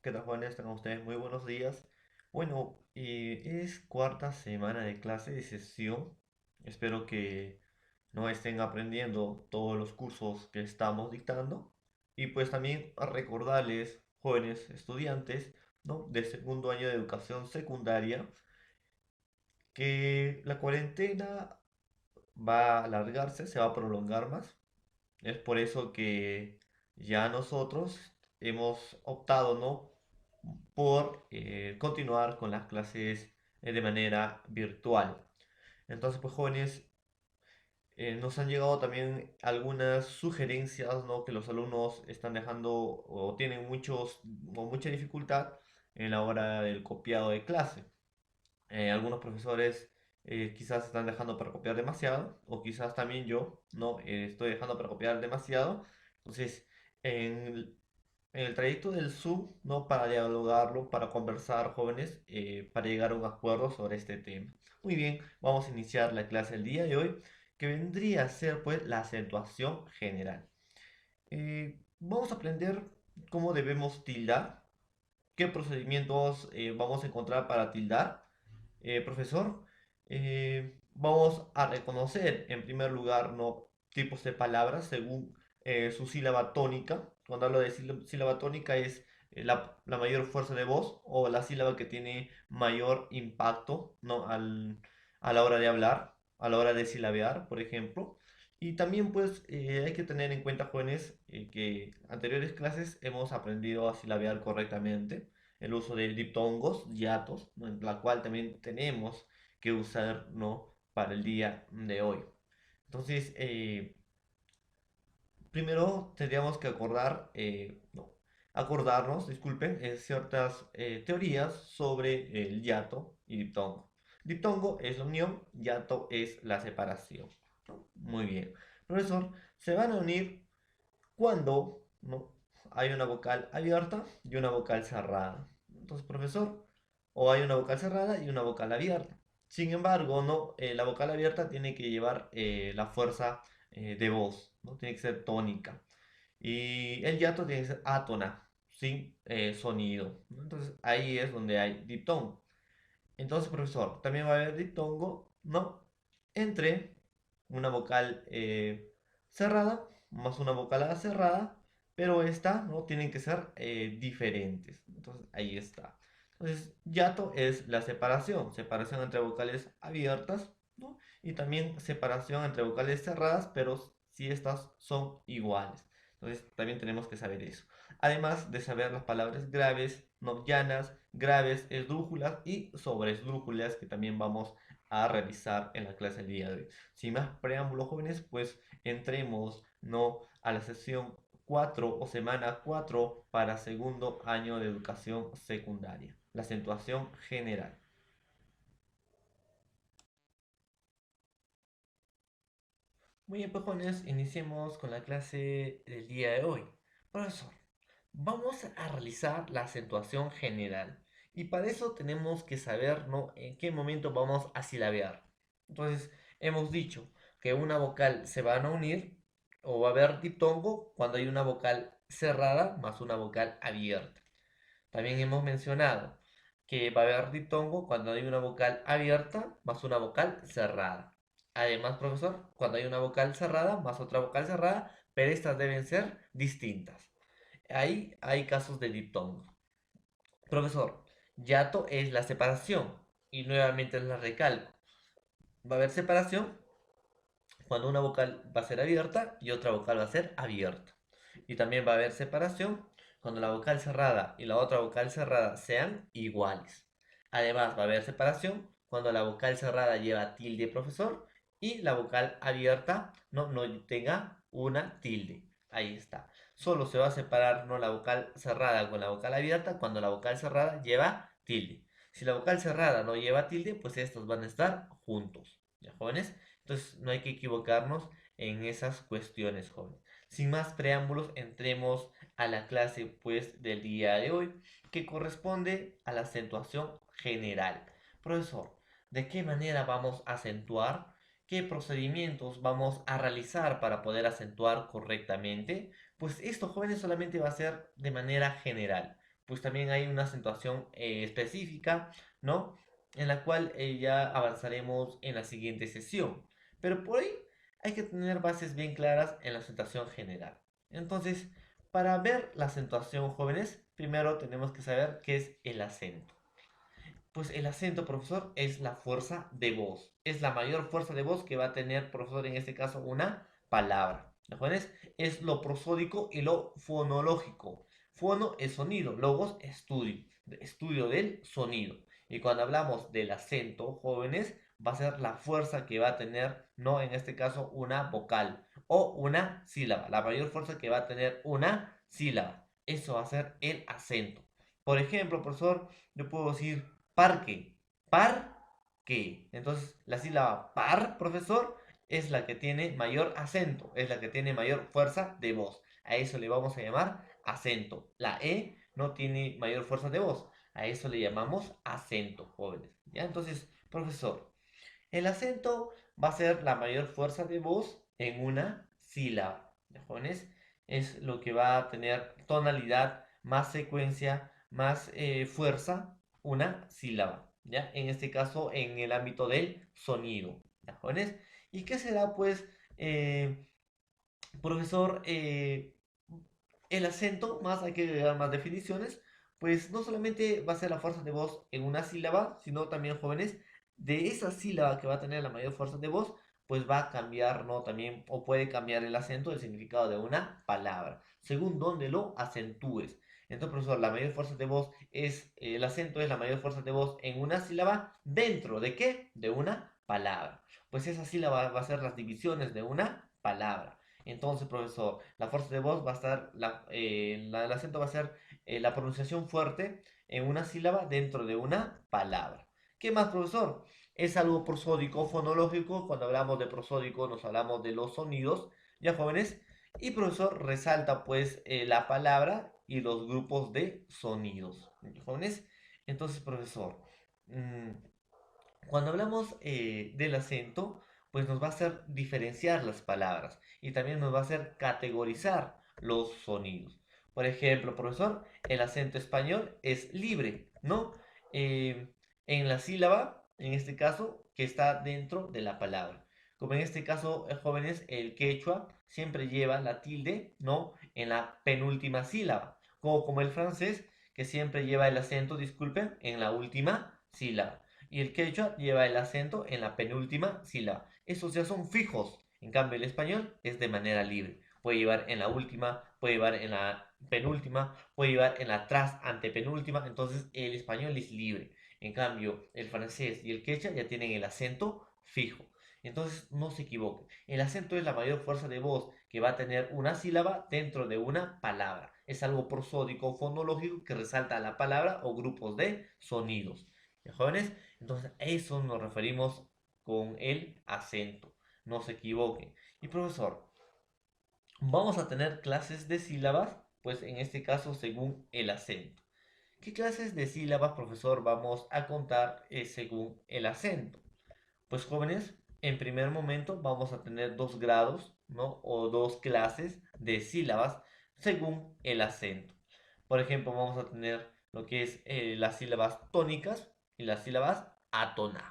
¿Qué tal, jóvenes? Tengan ustedes muy buenos días. Bueno, es cuarta semana de clase de sesión. Espero que no estén aprendiendo todos los cursos que estamos dictando. Y pues también a recordarles, jóvenes estudiantes, ¿no? De segundo año de educación secundaria, que la cuarentena va a alargarse, se va a prolongar más. Es por eso que ya nosotros hemos optado, ¿no? por continuar con las clases de manera virtual. Entonces, pues jóvenes, nos han llegado también algunas sugerencias, ¿no? Que los alumnos están dejando o tienen mucha dificultad en la hora del copiado de clase. Algunos profesores quizás están dejando para copiar demasiado, o quizás también yo, ¿no? Estoy dejando para copiar demasiado. Entonces, en, en el trayecto del Zoom, ¿no? Para dialogarlo, para conversar, jóvenes, para llegar a un acuerdo sobre este tema. Muy bien, vamos a iniciar la clase el día de hoy, que vendría a ser, pues, la acentuación general. Vamos a aprender cómo debemos tildar, qué procedimientos vamos a encontrar para tildar. Profesor, vamos a reconocer en primer lugar, ¿no? tipos de palabras según su sílaba tónica. Cuando hablo de sílaba tónica es la mayor fuerza de voz o la sílaba que tiene mayor impacto, ¿no? A la hora de hablar, a la hora de silabear, por ejemplo. Y también pues hay que tener en cuenta, jóvenes, que anteriores clases hemos aprendido a silabear correctamente el uso de diptongos, hiatos, ¿no? En la cual también tenemos que usar, ¿no? para el día de hoy. Entonces, primero tendríamos que no, acordarnos, disculpen, ciertas teorías sobre el hiato y diptongo. Diptongo es la unión, hiato es la separación, ¿no? Muy bien. Profesor, se van a unir cuando, ¿no? hay una vocal abierta y una vocal cerrada. Entonces, profesor, o hay una vocal cerrada y una vocal abierta. Sin embargo, no, la vocal abierta tiene que llevar la fuerza de voz, ¿no? Tiene que ser tónica. Y el hiato tiene que ser átona, sin sonido, ¿no? Entonces, ahí es donde hay diptongo. Entonces, profesor, también va a haber diptongo, ¿no? Entre una vocal cerrada más una vocal cerrada, pero esta, ¿no? Tienen que ser diferentes. Entonces, ahí está. Entonces, hiato es la separación, separación entre vocales abiertas, ¿no? Y también separación entre vocales cerradas, pero si estas son iguales. Entonces, también tenemos que saber eso. Además de saber las palabras graves, no llanas, graves, esdrújulas y sobreesdrújulas que también vamos a revisar en la clase del día de hoy. Sin más preámbulos, jóvenes, pues entremos, ¿no? a la sesión 4 o semana 4 para segundo año de educación secundaria. La acentuación general. Muy bien, pues jóvenes, iniciemos con la clase del día de hoy. Profesor, vamos a realizar la acentuación general. Y para eso tenemos que saber, ¿no? en qué momento vamos a silabear. Entonces, hemos dicho que una vocal se van a unir o va a haber diptongo cuando hay una vocal cerrada más una vocal abierta. También hemos mencionado que va a haber diptongo cuando hay una vocal abierta más una vocal cerrada. Además, profesor, cuando hay una vocal cerrada más otra vocal cerrada, pero estas deben ser distintas. Ahí hay casos de diptongo. Profesor, yato es la separación y nuevamente la recalco. Va a haber separación cuando una vocal va a ser abierta y otra vocal va a ser abierta. Y también va a haber separación cuando la vocal cerrada y la otra vocal cerrada sean iguales. Además, va a haber separación cuando la vocal cerrada lleva tilde profesor y la vocal abierta no tenga una tilde. Ahí está. Solo se va a separar no la vocal cerrada con la vocal abierta cuando la vocal cerrada lleva tilde. Si la vocal cerrada no lleva tilde, pues estos van a estar juntos. ¿Ya, jóvenes? Entonces no hay que equivocarnos en esas cuestiones, jóvenes. Sin más preámbulos, entremos a la clase pues del día de hoy, que corresponde a la acentuación general. Profesor, ¿de qué manera vamos a acentuar? ¿Qué procedimientos vamos a realizar para poder acentuar correctamente? Pues esto, jóvenes, solamente va a ser de manera general. pues también hay una acentuación específica, ¿no? En la cual ya avanzaremos en la siguiente sesión. Pero por ahí hay que tener bases bien claras en la acentuación general. Entonces, para ver la acentuación, jóvenes, primero tenemos que saber qué es el acento. Pues el acento, profesor, es la fuerza de voz. Es la mayor fuerza de voz que va a tener, profesor, en este caso, una palabra. ¿De acuerdo? Es lo prosódico y lo fonológico. Fono es sonido, logos estudio, estudio del sonido. Y cuando hablamos del acento, jóvenes, va a ser la fuerza que va a tener, no en este caso, una vocal o una sílaba. La mayor fuerza que va a tener una sílaba. Eso va a ser el acento. Por ejemplo, profesor, yo puedo decir parque, parque. Entonces, la sílaba par, profesor, es la que tiene mayor acento, es la que tiene mayor fuerza de voz. A eso le vamos a llamar acento. La E no tiene mayor fuerza de voz. A eso le llamamos acento, jóvenes. ¿Ya? Entonces, profesor, el acento va a ser la mayor fuerza de voz en una sílaba. ¿Ya, jóvenes? Es lo que va a tener tonalidad, más secuencia, más fuerza, una sílaba. ¿Ya? En este caso, en el ámbito del sonido. ¿Ya, jóvenes? ¿Y qué será, pues, profesor? El acento, más hay que agregar más definiciones, pues no solamente va a ser la fuerza de voz en una sílaba, sino también, jóvenes, de esa sílaba que va a tener la mayor fuerza de voz, pues va a cambiar, ¿no? También, o puede cambiar el acento, el significado de una palabra, según donde lo acentúes. Entonces, profesor, la mayor fuerza de voz es, el acento es la mayor fuerza de voz en una sílaba, ¿dentro de qué? De una palabra. Pues esa sílaba va a ser las divisiones de una palabra. Entonces, profesor, la fuerza de voz va a estar, el acento va a ser la pronunciación fuerte en una sílaba dentro de una palabra. ¿Qué más, profesor? Es algo prosódico, fonológico. Cuando hablamos de prosódico nos hablamos de los sonidos, ya jóvenes. Y profesor resalta pues la palabra y los grupos de sonidos, ¿ya, jóvenes? Entonces, profesor, mmm, cuando hablamos del acento, pues nos va a hacer diferenciar las palabras y también nos va a hacer categorizar los sonidos. Por ejemplo, profesor, el acento español es libre, ¿no? Eh, en la sílaba, en este caso, que está dentro de la palabra. Como en este caso, jóvenes, el quechua siempre lleva la tilde, ¿no? En la penúltima sílaba. Como el francés, que siempre lleva el acento, disculpen, en la última sílaba y el quechua lleva el acento en la penúltima sílaba. Esos ya son fijos. En cambio, el español es de manera libre. Puede llevar en la última, puede llevar en la penúltima, puede llevar en la tras antepenúltima. Entonces, el español es libre. En cambio, el francés y el quechua ya tienen el acento fijo. Entonces, no se equivoquen. El acento es la mayor fuerza de voz que va a tener una sílaba dentro de una palabra. Es algo prosódico o fonológico que resalta la palabra o grupos de sonidos. ¿Ya, jóvenes? Entonces, a eso nos referimos con el acento. No se equivoquen. Y profesor, vamos a tener clases de sílabas, pues en este caso según el acento. ¿Qué clases de sílabas, profesor, vamos a contar según el acento? Pues jóvenes, en primer momento vamos a tener dos grados, ¿no? O dos clases de sílabas según el acento. Por ejemplo, vamos a tener lo que es las sílabas tónicas y las sílabas átonas.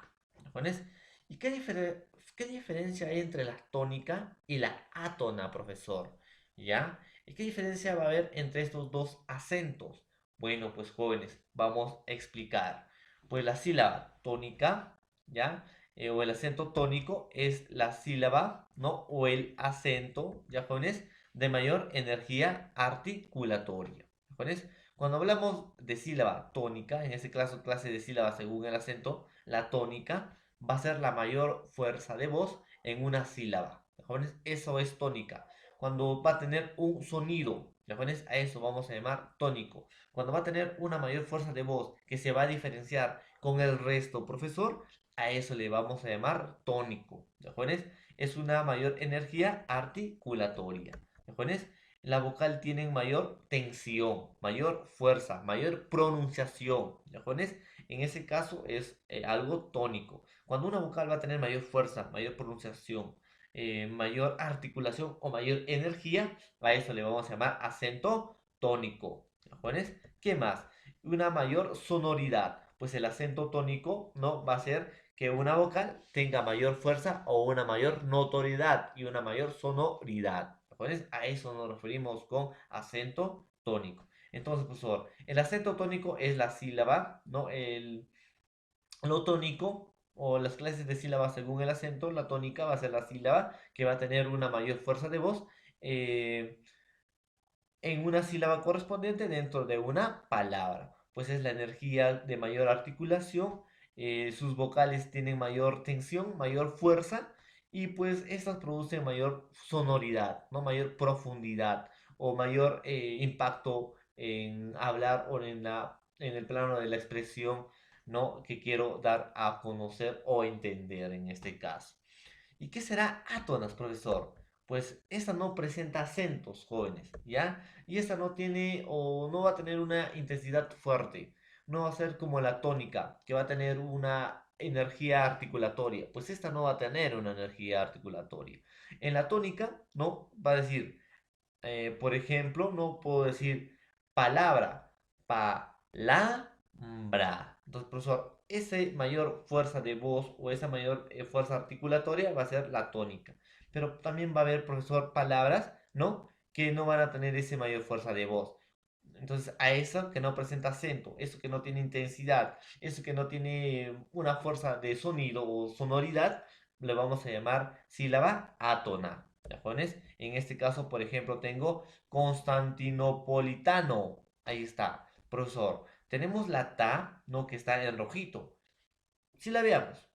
¿Jóvenes? ¿Y qué diferencia hay entre la tónica y la átona, profesor? ¿Ya? ¿Y qué diferencia va a haber entre estos dos acentos? Bueno, pues jóvenes, vamos a explicar. Pues la sílaba tónica, ¿ya? O el acento tónico es la sílaba, ¿no? O el acento, ¿ya, jóvenes? De mayor energía articulatoria. ¿Jóvenes? Cuando hablamos de sílaba tónica, en este caso clase de sílaba según el acento, la tónica va a ser la mayor fuerza de voz en una sílaba. ¿Jóvenes? Eso es tónica. Cuando va a tener un sonido, jóvenes, a eso vamos a llamar tónico. Cuando va a tener una mayor fuerza de voz que se va a diferenciar con el resto, profesor, a eso le vamos a llamar tónico. ¿Jóvenes? Es una mayor energía articulatoria. ¿Jóvenes? La vocal tiene mayor tensión, mayor fuerza, mayor pronunciación. ¿Jóvenes? En ese caso es algo tónico. Cuando una vocal va a tener mayor fuerza, mayor pronunciación, mayor articulación o mayor energía, a eso le vamos a llamar acento tónico. ¿Jóvenes? ¿Qué más? Una mayor sonoridad. Pues el acento tónico, ¿no? Va a ser que una vocal tenga mayor fuerza o una mayor notoriedad y una mayor sonoridad. ¿Jóvenes? A eso nos referimos con acento tónico. Entonces, profesor, el acento tónico es la sílaba, ¿no? Lo tónico o las clases de sílabas según el acento, la tónica va a ser la sílaba que va a tener una mayor fuerza de voz. eh, en una sílaba correspondiente dentro de una palabra, pues es la energía de mayor articulación, sus vocales tienen mayor tensión, mayor fuerza y pues estas producen mayor sonoridad, ¿no? Mayor profundidad o mayor impacto en hablar o en el plano de la expresión, ¿no? Que quiero dar a conocer o entender en este caso. ¿Y qué será átonas, profesor? Pues esta no presenta acentos, jóvenes, ¿ya? Y esta no tiene o no va a tener una intensidad fuerte. No va a ser como la tónica, que va a tener una energía articulatoria. Pues esta no va a tener una energía articulatoria. En la tónica, ¿no? Va a decir, por ejemplo, no puedo decir palabra, palabra. Entonces, profesor, esa mayor fuerza de voz o esa mayor fuerza articulatoria va a ser la tónica. Pero también va a haber, profesor, palabras, ¿no? Que no van a tener esa mayor fuerza de voz. Entonces, a eso que no presenta acento, eso que no tiene intensidad, eso que no tiene una fuerza de sonido o sonoridad, le vamos a llamar sílaba átona. ¿Ya, jóvenes? En este caso, por ejemplo, tengo Constantinopolitano. Ahí está, profesor. Tenemos la ta, ¿no? Que está en rojito. Si la veamos.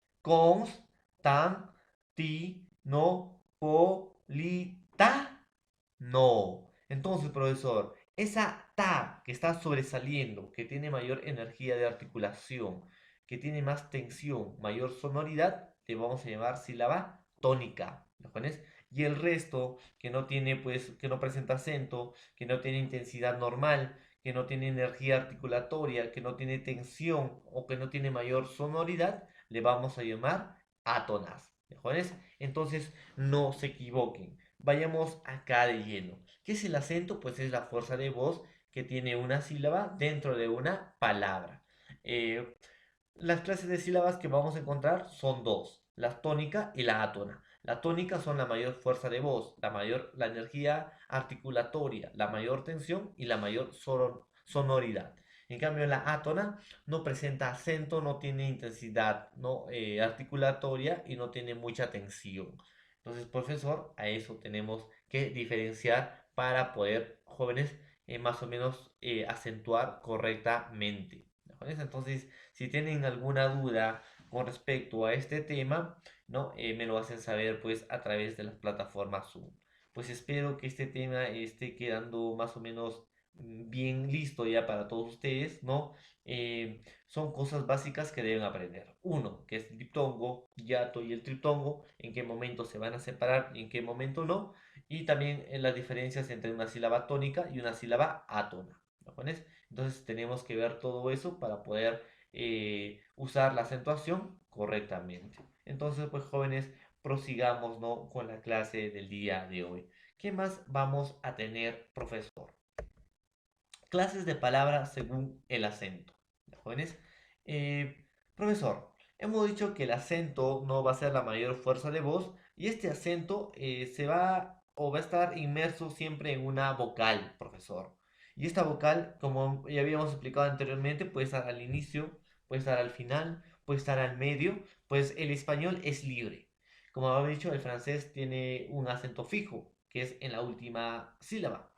No. Entonces, profesor, esa ta que está sobresaliendo, que tiene mayor energía de articulación, que tiene más tensión, mayor sonoridad, le vamos a llamar sílaba tónica. ¿Lo pones? Y el resto, que no tiene, pues, que no presenta acento, que no tiene intensidad normal, que no tiene energía articulatoria, que no tiene tensión o que no tiene mayor sonoridad, le vamos a llamar átonas. ¿Mejores? Entonces, no se equivoquen. Vayamos acá de lleno. ¿Qué es el acento? Pues es la fuerza de voz que tiene una sílaba dentro de una palabra. Eh, las clases de sílabas que vamos a encontrar son dos, la tónica y la átona. La tónica son la mayor fuerza de voz, la energía articulatoria, la mayor tensión y la mayor sonoridad. En cambio, la átona no presenta acento, no tiene intensidad no, articulatoria y no tiene mucha tensión. Entonces, profesor, a eso tenemos que diferenciar para poder, jóvenes, más o menos acentuar correctamente. ¿Jóvenes? Entonces, si tienen alguna duda con respecto a este tema, ¿no? Me lo hacen saber pues a través de las plataformas Zoom. Pues espero que este tema esté quedando más o menos bien listo ya para todos ustedes, ¿no? Son cosas básicas que deben aprender. Uno, que es el diptongo, hiato y el triptongo, en qué momento se van a separar y en qué momento no. Y también las diferencias entre una sílaba tónica y una sílaba átona. ¿Lo pones? Entonces tenemos que ver todo eso para poder usar la acentuación correctamente. Entonces, pues jóvenes, prosigamos, ¿no? Con la clase del día de hoy. ¿Qué más vamos a tener, profesor? Clases de palabras según el acento. ¿Ya, jóvenes? Profesor, hemos dicho que el acento no va a ser la mayor fuerza de voz y este acento se va o va a estar inmerso siempre en una vocal, profesor. Y esta vocal, como ya habíamos explicado anteriormente, puede estar al inicio, puede estar al final, puede estar al medio, pues el español es libre. Como habíamos dicho, el francés tiene un acento fijo, que es en la última sílaba.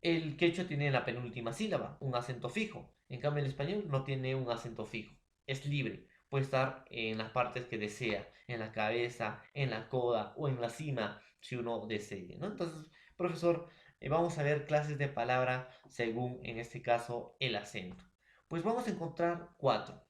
El quechua tiene en la penúltima sílaba un acento fijo. En cambio, el español no tiene un acento fijo. Es libre. Puede estar en las partes que desea, en la cabeza, en la coda o en la cima, si uno desee, ¿no? Entonces, profesor, vamos a ver clases de palabra según, en este caso, el acento. Pues vamos a encontrar cuatro.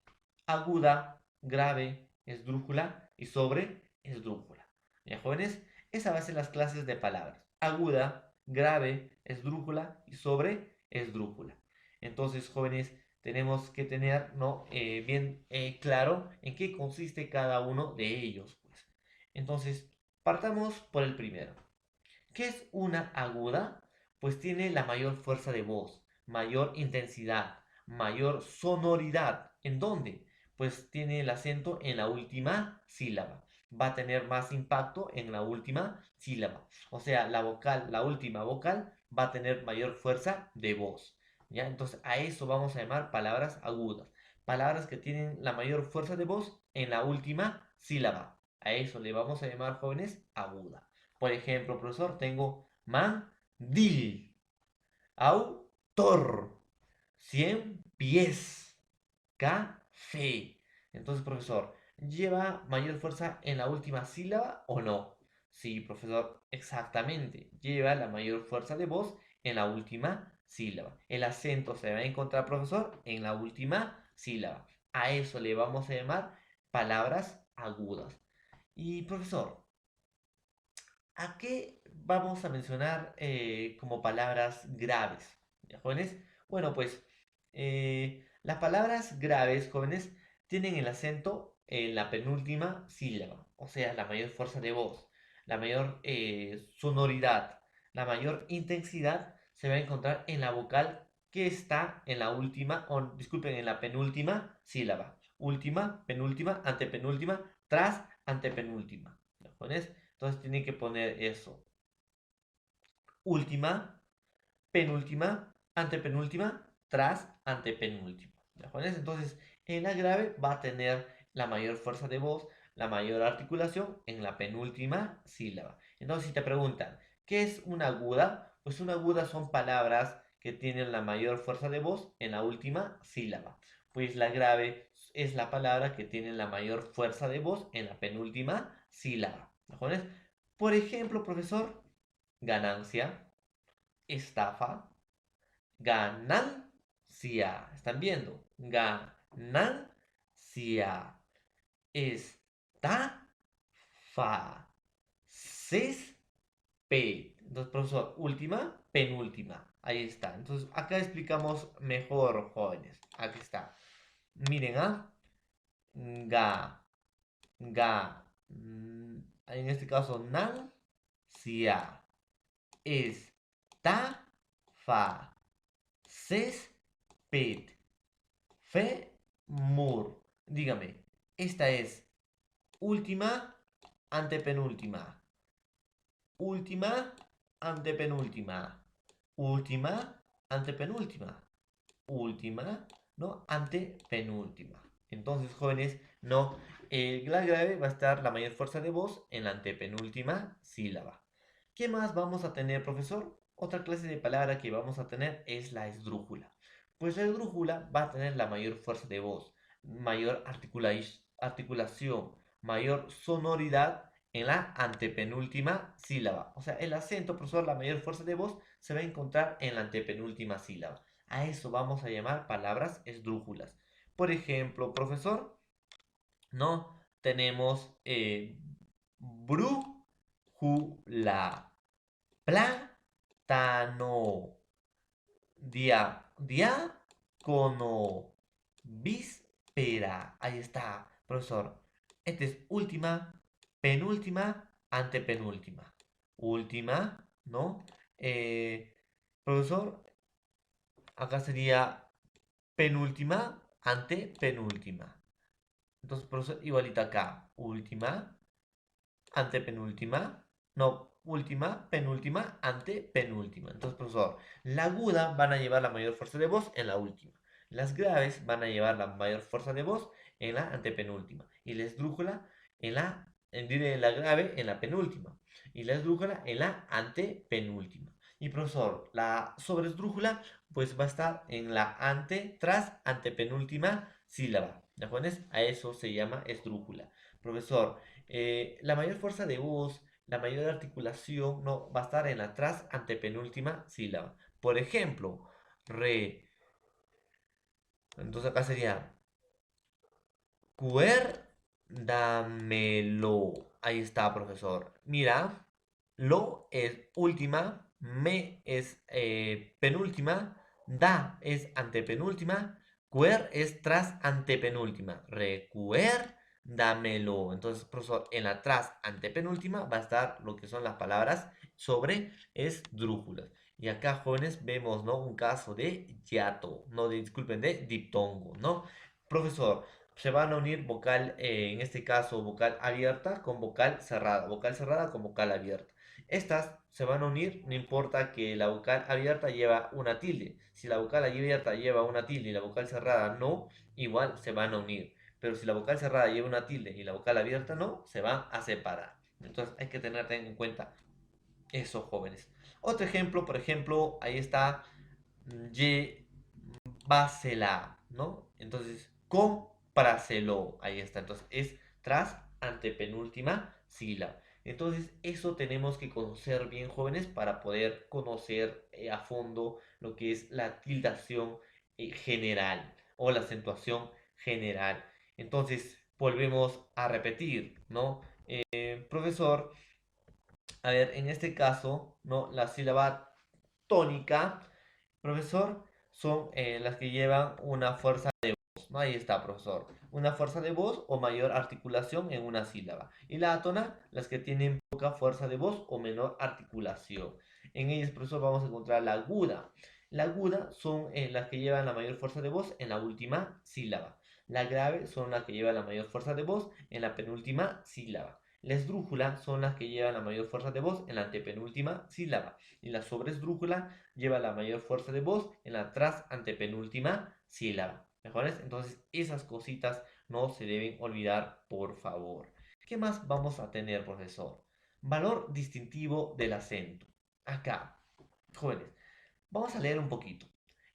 Aguda, grave, esdrújula y sobre esdrújula. ¿Ya, jóvenes? Esa va a ser las clases de palabras. Aguda, grave, esdrújula y sobre esdrújula. Entonces, jóvenes, tenemos que tener, ¿no? Bien claro en qué consiste cada uno de ellos, pues. Entonces, partamos por el primero. ¿Qué es una aguda? Pues tiene la mayor fuerza de voz, mayor intensidad, mayor sonoridad. ¿En dónde? Pues tiene el acento en la última sílaba. Va a tener más impacto en la última sílaba. O sea, la vocal, la última vocal va a tener mayor fuerza de voz. ¿Ya? Entonces a eso vamos a llamar palabras agudas. Palabras que tienen la mayor fuerza de voz en la última sílaba. A eso le vamos a llamar, jóvenes, aguda. Por ejemplo, profesor, tengo mandil, autor, 100 pies, café. Entonces, profesor, ¿lleva mayor fuerza en la última sílaba o no? Sí, profesor, exactamente. Lleva la mayor fuerza de voz en la última sílaba. El acento se va a encontrar, profesor, en la última sílaba. A eso le vamos a llamar palabras agudas. Y, profesor, ¿a qué vamos a mencionar como palabras graves? ¿Ya, jóvenes? Bueno, pues las palabras graves, jóvenes, tienen el acento en la penúltima sílaba, o sea, la mayor fuerza de voz, la mayor sonoridad, la mayor intensidad se va a encontrar en la vocal que está en la última, o disculpen, en la penúltima sílaba. Última, penúltima, antepenúltima, tras, antepenúltima. ¿Ya, jóvenes? Entonces tienen que poner eso. Última, penúltima, antepenúltima, tras, antepenúltima. ¿Ya, jóvenes? Entonces, en la grave va a tener la mayor fuerza de voz, la mayor articulación en la penúltima sílaba. Entonces, si te preguntan, ¿qué es una aguda? Pues una aguda son palabras que tienen la mayor fuerza de voz en la última sílaba. Pues la grave es la palabra que tiene la mayor fuerza de voz en la penúltima sílaba. ¿Ya, jóvenes? Por ejemplo, profesor, ganancia, estafa, ganancia. ¿Están viendo? Ganancia, estafa, césped. Entonces, profesor, última, penúltima. Ahí está. Entonces, acá explicamos mejor, jóvenes. Aquí está. Miren, ¿ah? Ga, ga. En este caso, nancia. Estafa, césped, femur. Dígame, esta es última, antepenúltima. Última, antepenúltima. Última, antepenúltima. Última, ¿no? Antepenúltima. Entonces, jóvenes, no. La grave va a estar la mayor fuerza de voz en la antepenúltima sílaba. ¿Qué más vamos a tener, profesor? Otra clase de palabra que vamos a tener es la esdrújula. Pues la esdrújula va a tener la mayor fuerza de voz, mayor articulación, mayor sonoridad en la antepenúltima sílaba. O sea, el acento, profesor, la mayor fuerza de voz se va a encontrar en la antepenúltima sílaba. A eso vamos a llamar palabras esdrújulas. Por ejemplo, profesor, ¿no? Tenemos brújula, plátano, diácono, víspera. Ahí está, profesor. Esta es última, penúltima, antepenúltima. Última, ¿no? Profesor, acá sería penúltima, antepenúltima. Entonces, profesor, igualita acá. Última, antepenúltima. No, última, penúltima, antepenúltima. Entonces, profesor, la aguda van a llevar la mayor fuerza de voz en la última. Las graves van a llevar la mayor fuerza de voz en la antepenúltima. Y la esdrújula en la grave en la penúltima. Y la esdrújula en la antepenúltima. Y profesor, la sobresdrújula pues va a estar en la tras antepenúltima sílaba. ¿De acuerdo? A eso se llama esdrújula. Profesor, la mayor fuerza de voz, la mayor articulación, no, va a estar en la tras antepenúltima sílaba. Por ejemplo, re. Entonces acá sería cuérdamelo. Ahí está, profesor. Mira, lo es última, me es penúltima, da es antepenúltima, cuer es tras antepenúltima. Recuérdamelo. dámelo. Entonces, profesor, en la tras antepenúltima va a estar lo que son las palabras sobre esdrújulas. Y acá, jóvenes, vemos, ¿no? Un caso de hiato, no, disculpen, de diptongo, ¿no? Profesor, se van a unir vocal, en este caso, vocal abierta con vocal cerrada con vocal abierta. Estas se van a unir, no importa que la vocal abierta lleva una tilde. Si la vocal abierta lleva una tilde y la vocal cerrada no, igual se van a unir. Pero si la vocal cerrada lleva una tilde y la vocal abierta no, se van a separar. Entonces hay que tener en cuenta eso, jóvenes. Otro ejemplo, por ejemplo, ahí está básela, ¿no? Entonces, cómpraselo, ahí está. Entonces, es tras antepenúltima sílaba. Entonces, eso tenemos que conocer bien, jóvenes, para poder conocer a fondo lo que es la tildación general o la acentuación general. Entonces, volvemos a repetir, ¿no? Profesor, a ver, en este caso, ¿no? La sílaba tónica, profesor, son las que llevan una fuerza de voz, ¿no? Ahí está, profesor. Una fuerza de voz o mayor articulación en una sílaba. Y la átona, las que tienen poca fuerza de voz o menor articulación. En ellas, profesor, vamos a encontrar la aguda. La aguda son las que llevan la mayor fuerza de voz en la última sílaba. La grave son las que llevan la mayor fuerza de voz en la penúltima sílaba. La esdrújula son las que llevan la mayor fuerza de voz en la antepenúltima sílaba. Y la sobresdrújula lleva la mayor fuerza de voz en la tras antepenúltima sílaba. ¿Mejores? Entonces, esas cositas no se deben olvidar, por favor. ¿Qué más vamos a tener, profesor? Valor distintivo del acento. Acá, jóvenes, vamos a leer un poquito.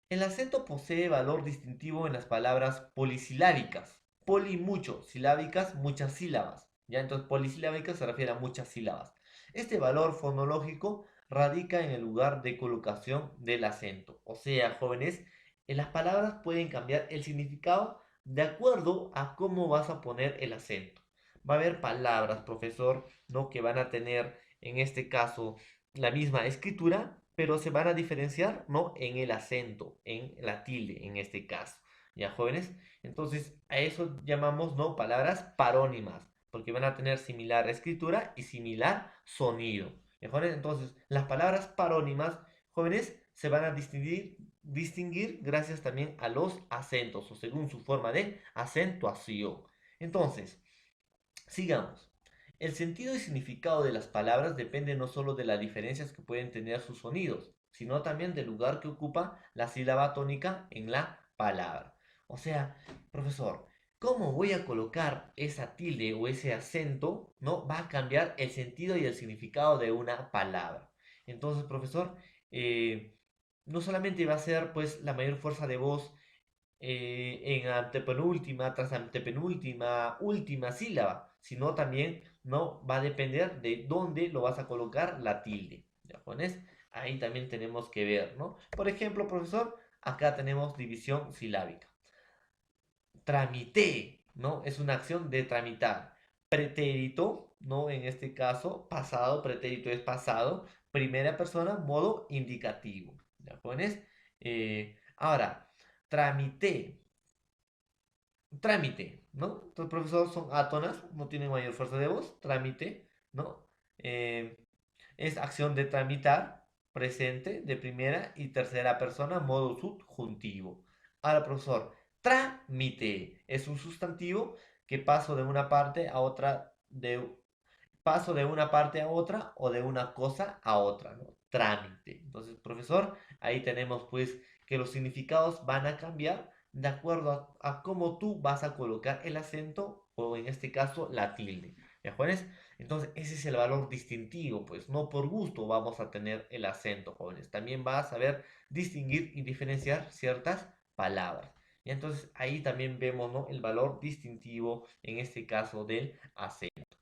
El acento posee valor distintivo en las palabras polisilábicas. Poli mucho, silábicas muchas sílabas. Ya entonces polisilábicas se refiere a muchas sílabas. Este valor fonológico radica en el lugar de colocación del acento. O sea, jóvenes, en las palabras pueden cambiar el significado de acuerdo a cómo vas a poner el acento. Va a haber palabras, profesor, ¿no? Que van a tener, en este caso, la misma escritura, pero se van a diferenciar, ¿no? En el acento, en la tilde, en este caso. ¿Ya, jóvenes? Entonces, a eso llamamos, ¿no? Palabras parónimas, porque van a tener similar escritura y similar sonido. ¿Ya, jóvenes? Entonces, las palabras parónimas, jóvenes, se van a distinguir gracias también a los acentos o según su forma de acentuación. Entonces, sigamos. El sentido y significado de las palabras depende no solo de las diferencias que pueden tener sus sonidos, sino también del lugar que ocupa la sílaba tónica en la palabra. O sea, profesor, ¿cómo voy a colocar esa tilde o ese acento? No va a cambiar el sentido y el significado de una palabra. Entonces, profesor, eh, no solamente va a ser pues la mayor fuerza de voz en antepenúltima, tras antepenúltima, última sílaba, sino también no va a depender de dónde lo vas a colocar la tilde. ¿Ya pones? Ahí también tenemos que ver, ¿no? Por ejemplo, profesor, acá tenemos división silábica. Tramité, ¿no? Es una acción de tramitar. Pretérito, ¿no? En este caso, pasado, pretérito es pasado. Primera persona, modo indicativo. ¿Ya pones? Ahora, tramité, trámite, ¿no? Entonces, profesor, son átonas, no tienen mayor fuerza de voz, trámite, ¿no? Eh, es acción de tramitar, presente, de primera y tercera persona, modo subjuntivo. Ahora, profesor, trámite es un sustantivo que paso de una parte a otra, paso de una parte a otra o de una cosa a otra, ¿no? Trámite. Entonces, profesor, ahí tenemos pues que los significados van a cambiar de acuerdo a cómo tú vas a colocar el acento o en este caso la tilde. ¿Ya, jóvenes? Entonces, ese es el valor distintivo, pues no por gusto vamos a tener el acento, jóvenes. También vas a saber distinguir y diferenciar ciertas palabras. Y entonces ahí también vemos, ¿no? El valor distintivo en este caso del acento.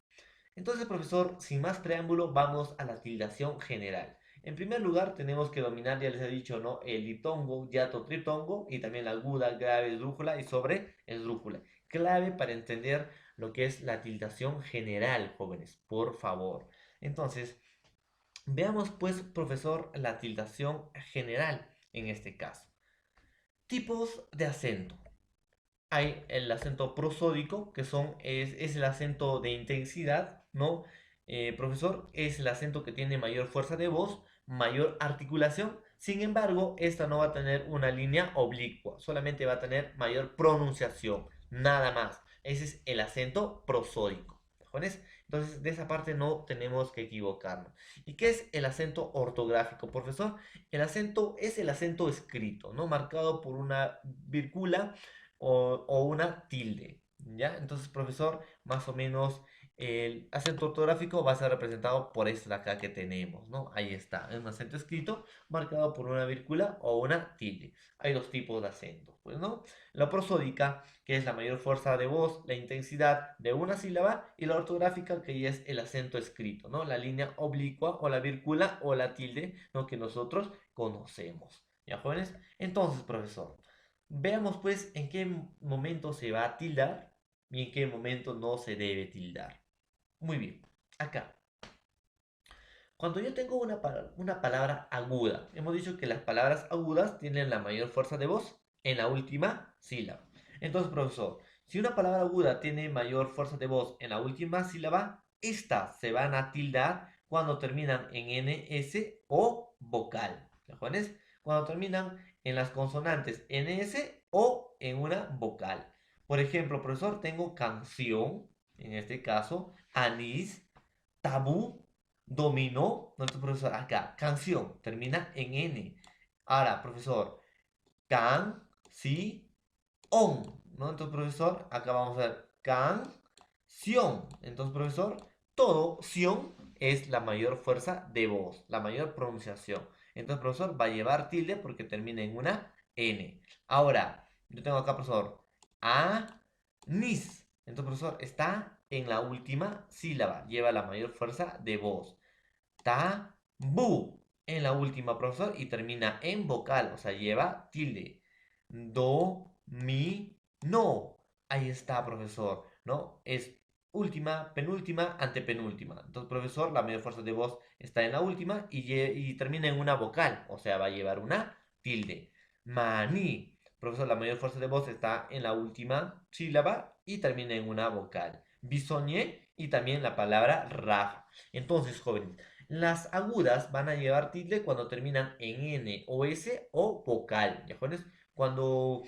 Entonces, profesor, sin más preámbulo, vamos a la tildación general. En primer lugar, tenemos que dominar, ya les he dicho, ¿no? El ditongo, hiato, triptongo y también la aguda, grave, esdrújula y sobre esdrújula. Clave para entender lo que es la tildación general, jóvenes, por favor. Entonces, veamos pues, profesor, la tildación general en este caso. Tipos de acento. hay el acento prosódico, que es el acento de intensidad, ¿no? Profesor, es el acento que tiene mayor fuerza de voz, mayor articulación. Sin embargo, esta no va a tener una línea oblicua, solamente va a tener mayor pronunciación, nada más. Ese es el acento prosódico. ¿Jóvenes? Entonces, de esa parte no tenemos que equivocarnos. ¿Y qué es el acento ortográfico, profesor? El acento es el acento escrito, ¿no? Marcado por una vírgula o una tilde, ¿ya? Entonces, profesor, más o menos el acento ortográfico va a ser representado por esta de acá que tenemos, ¿no? Ahí está, es un acento escrito marcado por una vírgula o una tilde. Hay dos tipos de acentos, pues, ¿no? La prosódica, que es la mayor fuerza de voz, la intensidad de una sílaba, y la ortográfica, que ya es el acento escrito, ¿no? La línea oblicua o la vírgula o la tilde, ¿no? Que nosotros conocemos, ¿ya, jóvenes? Entonces, profesor, veamos pues en qué momento se va a tildar y en qué momento no se debe tildar. Muy bien, acá. Cuando yo tengo una palabra aguda, hemos dicho que las palabras agudas tienen la mayor fuerza de voz en la última sílaba. Entonces, profesor, si una palabra aguda tiene mayor fuerza de voz en la última sílaba, estas se van a tildar cuando terminan en NS o vocal. ¿De acuerdo? Cuando terminan en las consonantes NS o en una vocal. Por ejemplo, profesor, tengo canción, en este caso, anís, tabú, dominó. Nuestro profesor, acá, canción, termina en N. Ahora, profesor, can, si, on, ¿no? Entonces, profesor, acá vamos a ver canción. Entonces, profesor, todo sion es la mayor fuerza de voz, la mayor pronunciación. Entonces, profesor, va a llevar tilde porque termina en una N. Ahora, yo tengo acá, profesor, anís. Entonces, profesor, está en la última sílaba, lleva la mayor fuerza de voz. Tabú en la última, profesor, y termina en vocal, o sea, lleva tilde. Do, mi, no. Ahí está, profesor, ¿no? Es última, penúltima, antepenúltima. Entonces, profesor, la mayor fuerza de voz está en la última y termina en una vocal, o sea, va a llevar una tilde. Maní. Profesor, la mayor fuerza de voz está en la última sílaba y termina en una vocal. Bisoñé y también la palabra raja. Entonces, jóvenes, las agudas van a llevar tilde cuando terminan en N o S o vocal. ¿Ya, jóvenes? Cuando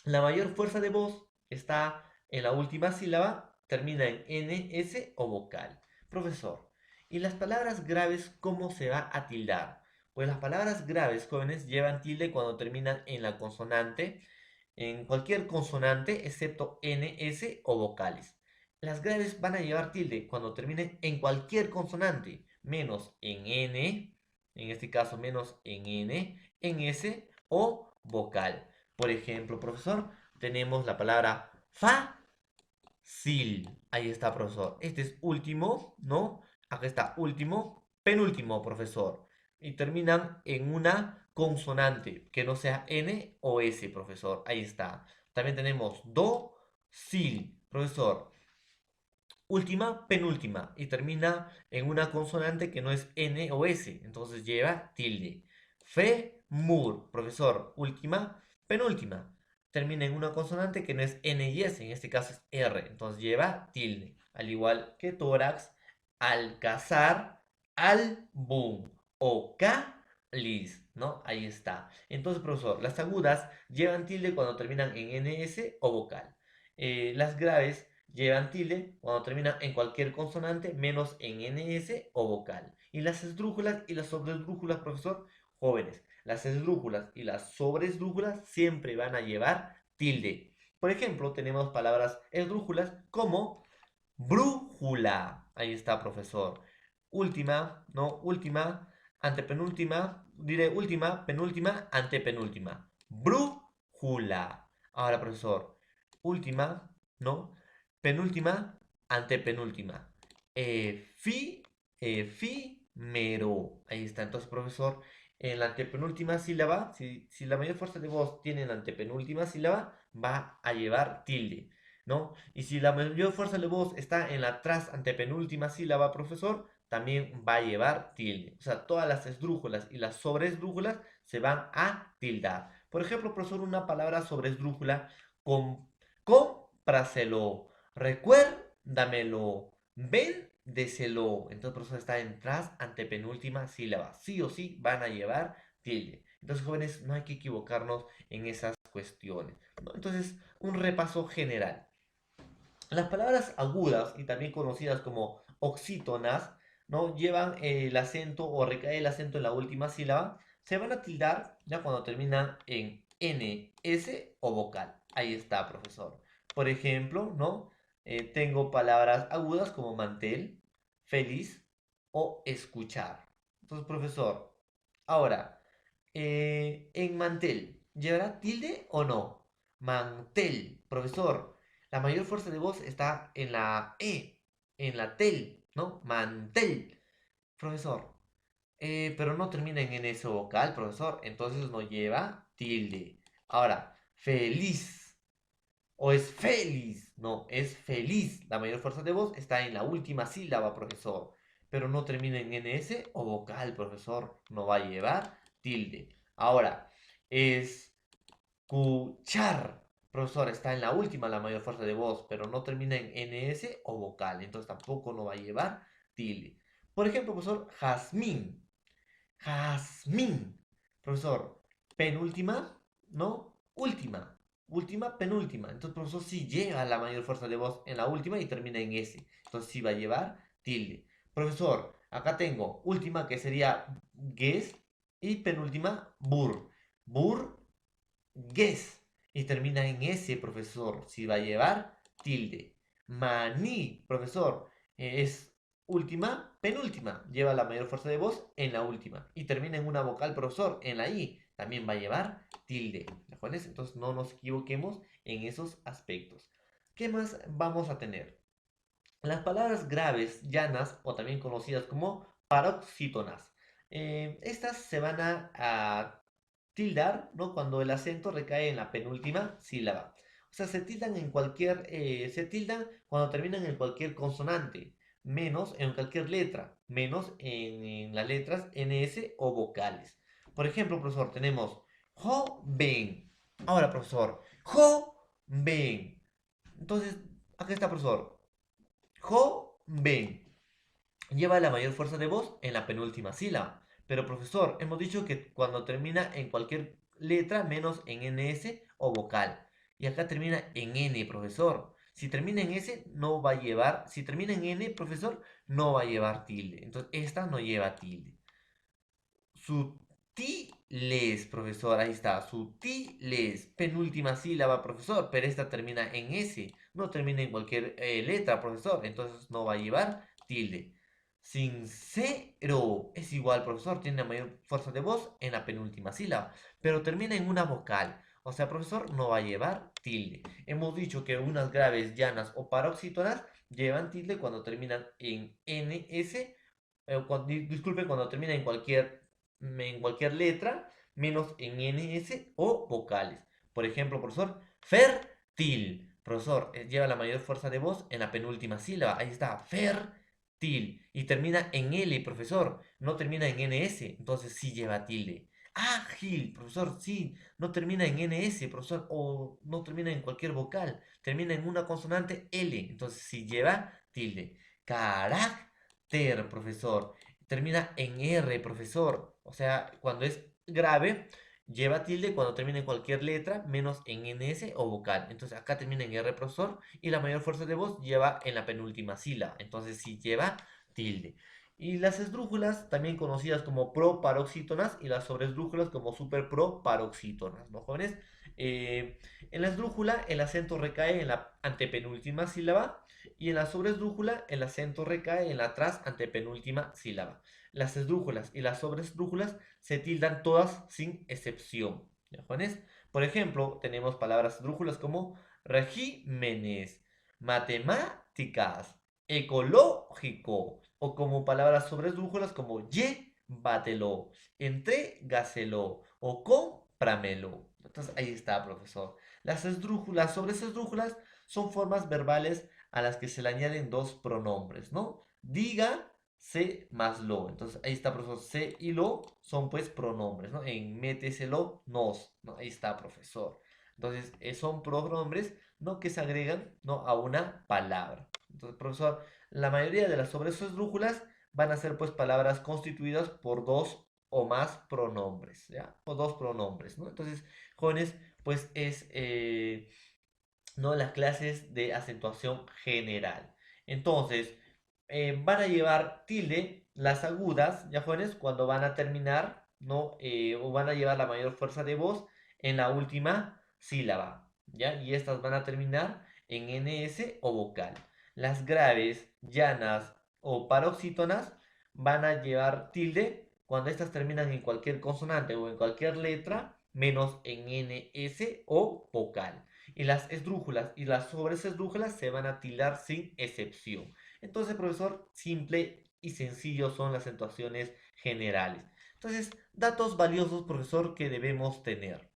la mayor fuerza de voz está en la última sílaba, termina en N, S o vocal. Profesor, ¿y las palabras graves cómo se va a tildar? Pues las palabras graves, jóvenes, llevan tilde cuando terminan en la consonante, en cualquier consonante excepto N, S o vocales. Las graves van a llevar tilde cuando terminen en cualquier consonante, menos en N, en este caso menos en N, en S o vocal. Por ejemplo, profesor, tenemos la palabra fácil. Ahí está, profesor. Este es último, ¿no? Acá está último, penúltimo, profesor. Y terminan en una consonante, que no sea N o S, profesor. Ahí está. También tenemos do, sil, profesor. Última, penúltima. Y termina en una consonante que no es N o S. Entonces lleva tilde. Femur, profesor. Última, penúltima. Termina en una consonante que no es N y S. En este caso es R. Entonces lleva tilde. Al igual que tórax, alcazar, álbum o cáliz, ¿no? Ahí está. Entonces, profesor, las agudas llevan tilde cuando terminan en NS o vocal. Las graves llevan tilde cuando terminan en cualquier consonante menos en NS o vocal. Y las esdrújulas y las sobresdrújulas, profesor, jóvenes, las esdrújulas y las sobresdrújulas siempre van a llevar tilde. Por ejemplo, tenemos palabras esdrújulas como brújula. Ahí está, profesor. Última, ¿no? Última, antepenúltima, diré última, penúltima, antepenúltima. Brújula. Ahora, profesor, última, ¿no? Penúltima, antepenúltima. Efi, efímero. Ahí está. Entonces, profesor, en la antepenúltima sílaba, si la mayor fuerza de voz tiene en la antepenúltima sílaba, va a llevar tilde, ¿no? Y si la mayor fuerza de voz está en la tras antepenúltima sílaba, profesor, también va a llevar tilde. O sea, todas las esdrújulas y las sobresdrújulas se van a tildar. Por ejemplo, profesor, una palabra sobresdrújula cómpraselo, recuérdamelo, véndeselo. Entonces, profesor, está en tras antepenúltima sílaba. Sí o sí van a llevar tilde. Entonces, jóvenes, no hay que equivocarnos en esas cuestiones, ¿no? Entonces, un repaso general. Las palabras agudas y también conocidas como oxítonas, ¿no? Llevan el acento o recae el acento en la última sílaba. Se van a tildar ya cuando terminan en N, S o vocal. Ahí está, profesor. Por ejemplo, ¿no? Tengo palabras agudas como mantel, feliz o escuchar. Entonces, profesor, ahora, en mantel, ¿llevará tilde o no? Mantel, profesor. La mayor fuerza de voz está en la E, en la tel, ¿no? Mantel, profesor. Pero no termina en ese vocal, profesor. Entonces no lleva tilde. Ahora, feliz. O es feliz. No, es feliz. La mayor fuerza de voz está en la última sílaba, profesor. Pero no termina en NS o vocal, profesor. No va a llevar tilde. Ahora, escuchar. Profesor, está en la última la mayor fuerza de voz, pero no termina en NS o vocal. Entonces tampoco no va a llevar tilde. Por ejemplo, profesor, jazmín. Jazmín. Profesor, penúltima, ¿no? Última. Última, penúltima. Entonces, profesor, sí llega la mayor fuerza de voz en la última y termina en S. Entonces sí va a llevar tilde. Profesor, acá tengo última que sería guess y penúltima bur. Guess. Y termina en S, profesor. Si va a llevar tilde. Maní, profesor. Es última, penúltima. Lleva la mayor fuerza de voz en la última. Y termina en una vocal, profesor, en la I. También va a llevar tilde. ¿De acuerdo? Entonces no nos equivoquemos en esos aspectos. ¿Qué más vamos a tener? Las palabras graves, llanas o también conocidas como paroxítonas. Estas se van a tildar, ¿no? Cuando el acento recae en la penúltima sílaba. O sea, se tildan cuando terminan en cualquier consonante, menos en cualquier letra, menos en las letras NS o vocales. Por ejemplo, profesor, tenemos joven. Ahora, profesor, joven. Entonces, acá está, profesor. Joven. Lleva la mayor fuerza de voz en la penúltima sílaba. Pero profesor, hemos dicho que cuando termina en cualquier letra menos en NS o vocal. Y acá termina en N, profesor. Si termina en S, no va a llevar. Si termina en N, profesor, no va a llevar tilde. Entonces, esta no lleva tilde. Sutiles, profesor, ahí está. Sutiles, penúltima sílaba, profesor. Pero esta termina en S. No termina en cualquier letra, profesor. Entonces, no va a llevar tilde. Sincero es igual, profesor, tiene la mayor fuerza de voz en la penúltima sílaba, pero termina en una vocal. O sea, profesor, no va a llevar tilde. Hemos dicho que unas graves, llanas o paroxítonas llevan tilde cuando terminan en NS, disculpen, cuando terminan en cualquier letra, menos en NS o vocales. Por ejemplo, profesor, fértil. Profesor, lleva la mayor fuerza de voz en la penúltima sílaba. Ahí está, fértil. Y termina en L, profesor. No termina en NS. Entonces sí lleva tilde. Ágil, profesor, sí. No termina en NS, profesor. O no termina en cualquier vocal. Termina en una consonante L. Entonces sí lleva tilde. Carácter, profesor. Termina en R, profesor. O sea, cuando es grave, lleva tilde cuando termina en cualquier letra, menos en NS o vocal. Entonces acá termina en R, profesor, y la mayor fuerza de voz lleva en la penúltima sílaba. Entonces sí lleva tilde. Y las esdrújulas, también conocidas como proparoxítonas, y las sobresdrújulas como superproparoxítonas, ¿no, jóvenes? En la esdrújula el acento recae en la antepenúltima sílaba y en la sobresdrújula el acento recae en la tras antepenúltima sílaba. Las esdrújulas y las sobresdrújulas se tildan todas sin excepción. ¿Ya, jóvenes? Por ejemplo, tenemos palabras esdrújulas como regímenes, matemáticas, ecológico, o como palabras sobresdrújulas como llévatelo, entrégaselo o cómpramelo. Entonces ahí está, profesor. Las esdrújulas, sobresdrújulas son formas verbales a las que se le añaden dos pronombres, ¿no? Diga, se más lo. Entonces ahí está, profesor. Se y lo son pues pronombres, ¿no? En méteselo, nos, ¿no? Ahí está, profesor. Entonces, son pronombres, ¿no? Que se agregan, ¿no? A una palabra. Entonces, profesor, la mayoría de las sobresesdrújulas van a ser pues palabras constituidas por dos o más pronombres, ¿ya? O dos pronombres, ¿no? Entonces, jóvenes, pues ¿no? Las clases de acentuación general. Entonces, van a llevar tilde las agudas, ya jóvenes, cuando van a terminar, ¿no? O van a llevar la mayor fuerza de voz en la última sílaba, ¿ya? Y estas van a terminar en ns o vocal. Las graves, llanas o paroxítonas van a llevar tilde cuando estas terminan en cualquier consonante o en cualquier letra, menos en ns o vocal. Y las esdrújulas y las sobresesdrújulas se van a tildar sin excepción. Entonces, profesor, simple y sencillo son las acentuaciones generales. Entonces, datos valiosos, profesor, que debemos tener.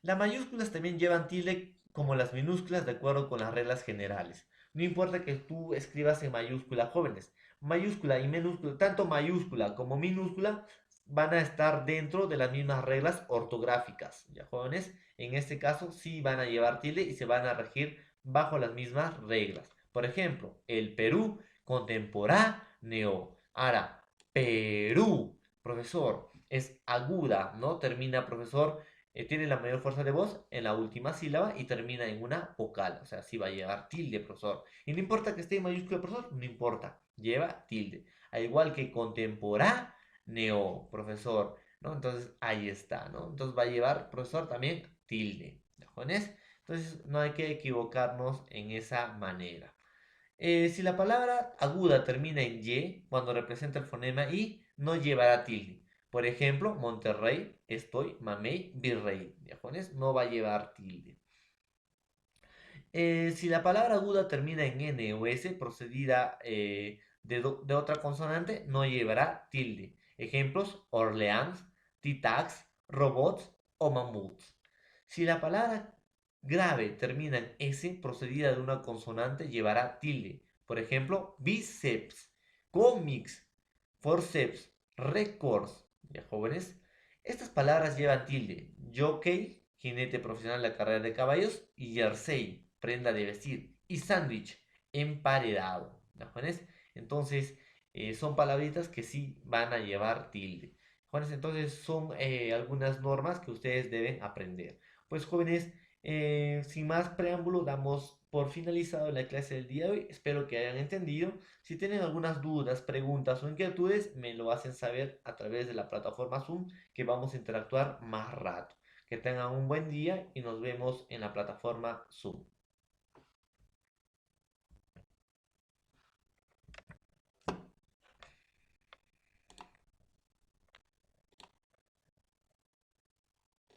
Las mayúsculas también llevan tilde como las minúsculas de acuerdo con las reglas generales. No importa que tú escribas en mayúscula, jóvenes. Mayúscula y minúscula, tanto mayúscula como minúscula, van a estar dentro de las mismas reglas ortográficas. ¿Ya, jóvenes? En este caso, sí van a llevar tilde y se van a regir bajo las mismas reglas. Por ejemplo, el Perú contemporáneo. Ahora, Perú, profesor, es aguda, ¿no? Termina, profesor, tiene la mayor fuerza de voz en la última sílaba y termina en una vocal. O sea, sí va a llevar tilde, profesor. Y no importa que esté en mayúscula, profesor, no importa, lleva tilde. Al igual que contemporáneo, profesor, ¿no? Entonces, ahí está, ¿no? Entonces va a llevar, profesor, también tilde. ¿De jóvenes? Entonces, no hay que equivocarnos en esa manera. Si la palabra aguda termina en Y, cuando representa el fonema I, no llevará tilde. Por ejemplo, Monterrey, estoy, mamey, virrey. ¿Japonés? No va a llevar tilde. Si la palabra aguda termina en N o S, procedida de otra consonante, no llevará tilde. Ejemplos, Orleans, Titax, robots o mamuts. Si la palabra grave termina en S, procedida de una consonante, llevará tilde. Por ejemplo, bíceps, cómics, forceps, records. ¿Ya, jóvenes? Estas palabras llevan tilde. Jockey, jinete profesional de la carrera de caballos, y jersey, prenda de vestir, y sándwich, emparedado. ¿Ya, jóvenes? Entonces, son palabritas que sí van a llevar tilde. Jóvenes, entonces son algunas normas que ustedes deben aprender. Pues jóvenes, sin más preámbulo, damos por finalizado la clase del día de hoy. Espero que hayan entendido. Si tienen algunas dudas, preguntas o inquietudes, me lo hacen saber a través de la plataforma Zoom, que vamos a interactuar más rato. Que tengan un buen día y nos vemos en la plataforma Zoom.